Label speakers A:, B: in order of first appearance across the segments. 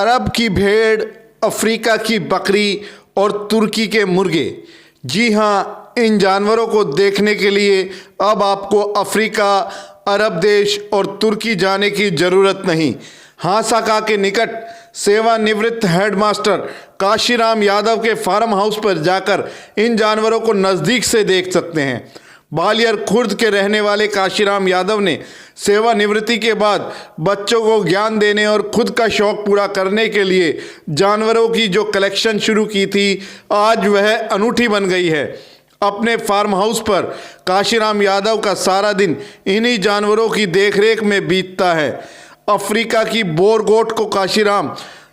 A: अरब की भेड़, अफ्रीका की बकरी और तुर्की के मुर्गे। जी हाँ, इन जानवरों को देखने के लिए अब आपको अफ्रीका, अरब देश और तुर्की जाने की ज़रूरत नहीं। हासाका के निकट सेवानिवृत्त हेडमास्टर काशीराम यादव के फार्म हाउस पर जाकर इन जानवरों को नज़दीक से देख सकते हैं। ग्वालियर खुर्द के रहने वाले काशीराम यादव ने सेवानिवृत्ति के बाद बच्चों को ज्ञान देने और खुद का शौक़ पूरा करने के लिए जानवरों की जो कलेक्शन शुरू की थी, आज वह अनूठी बन गई है। अपने फार्म हाउस पर काशीराम यादव का सारा दिन इन्हीं जानवरों की देखरेख में बीतता है। अफ्रीका की बोर गोट को काशीराम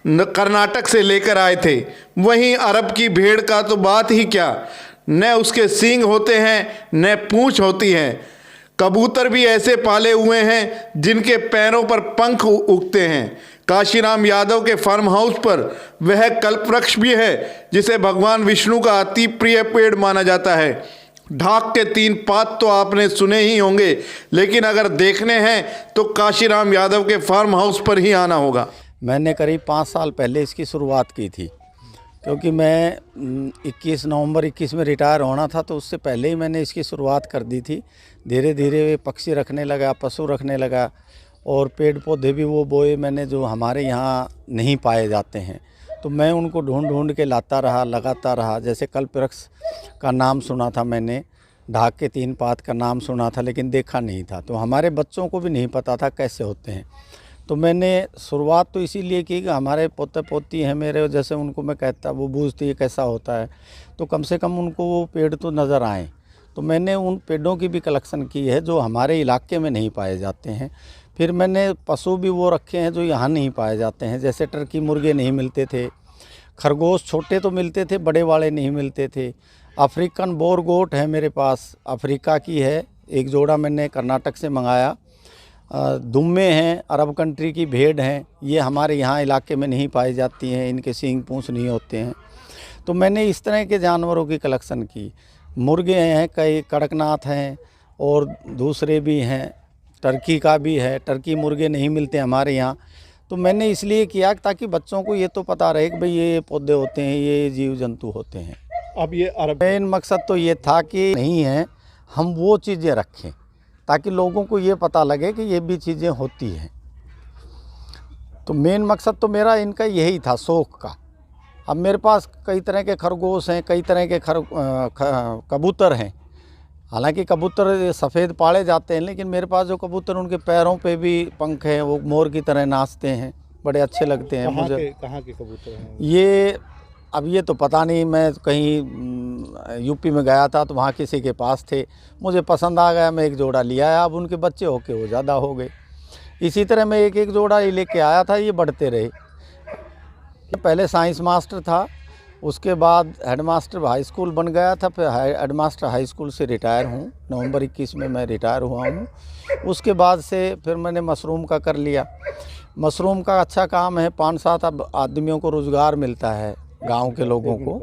A: कर्नाटक से लेकर आए थे। वहीं अरब की भेड़ का तो बात ही क्या, न उसके सींग होते हैं न पूंछ होती है। कबूतर भी ऐसे पाले हुए हैं जिनके पैरों पर पंख उगते हैं। काशीराम यादव के फार्म हाउस पर वह कल्पवृक्ष भी है जिसे भगवान विष्णु का अति प्रिय पेड़ माना जाता है। ढाक के 3 पात तो आपने सुने ही होंगे, लेकिन अगर देखने हैं तो काशीराम यादव के फार्म हाउस पर ही आना होगा।
B: मैंने करीब 5 साल पहले इसकी शुरुआत की थी, क्योंकि मैं 21 नवंबर 21 में रिटायर होना था, तो उससे पहले ही मैंने इसकी शुरुआत कर दी थी। धीरे धीरे पक्षी रखने लगा, पशु रखने लगा और पेड़ पौधे भी वो बोए मैंने जो हमारे यहाँ नहीं पाए जाते हैं, तो मैं उनको ढूंढ ढूंढ के लाता रहा, लगाता रहा। जैसे कल्पवृक्ष का नाम सुना था मैंने, ढाक के 3 पात का नाम सुना था, लेकिन देखा नहीं था। तो हमारे बच्चों को भी नहीं पता था कैसे होते हैं। तो मैंने शुरुआत तो इसीलिए की कि हमारे पोते पोती हैं मेरे, जैसे उनको मैं कहता, वो बूझती है कैसा होता है, तो कम से कम उनको वो पेड़ तो नज़र आएँ। तो मैंने उन पेड़ों की भी कलेक्शन की है जो हमारे इलाके में नहीं पाए जाते हैं। फिर मैंने पशु भी वो रखे हैं जो यहाँ नहीं पाए जाते हैं। जैसे टर्की मुर्गे नहीं मिलते थे, खरगोश छोटे तो मिलते थे, बड़े वाले नहीं मिलते थे। अफ्रीकन बोर गोट है मेरे पास, अफ्रीका की है, एक जोड़ा मैंने कर्नाटक से मंगाया। दुम्बे हैं, अरब कंट्री की भेड़ हैं, ये हमारे यहाँ इलाके में नहीं पाई जाती हैं, इनके सींग पूंछ नहीं होते हैं। तो मैंने इस तरह के जानवरों की कलेक्शन की। मुर्गे हैं, कई कड़कनाथ हैं और दूसरे भी हैं, टर्की का भी है। टर्की मुर्गे नहीं मिलते हमारे यहाँ, तो मैंने इसलिए किया ताकि बच्चों को ये तो पता रहे कि भाई ये पौधे होते हैं, ये जीव जंतु होते हैं।
A: अब ये अरब
B: मेन मकसद तो ये था कि नहीं है, हम वो चीज़ें रखें ताकि लोगों को ये पता लगे कि ये भी चीज़ें होती हैं। तो मेन मकसद तो मेरा इनका यही था, शौक़ का। अब मेरे पास कई तरह के खरगोश हैं, कई तरह के कबूतर हैं। हालांकि कबूतर सफ़ेद पाले जाते हैं, लेकिन मेरे पास जो कबूतर उनके पैरों पे भी पंख हैं, वो मोर की तरह नाचते हैं, बड़े अच्छे लगते हैं मुझे।
A: कहाँ के कबूतर हैं
B: ये? अब ये तो पता नहीं, मैं कहीं यूपी में गया था तो वहाँ किसी के पास थे, मुझे पसंद आ गया, मैं एक जोड़ा लिया आया। अब उनके बच्चे होके वो ज़्यादा हो गए। इसी तरह मैं एक जोड़ा ही लेके आया था, ये बढ़ते रहे। पहले साइंस मास्टर था, उसके बाद हेडमास्टर हाई स्कूल बन गया था, फिर हेडमास्टर हाई स्कूल से रिटायर हूँ। नवंबर 21 में मैं रिटायर हुआ हूँ। उसके बाद से फिर मैंने मशरूम का कर लिया। मशरूम का अच्छा काम है, 5-7 आदमियों को रोज़गार मिलता है, गांव के लोगों को।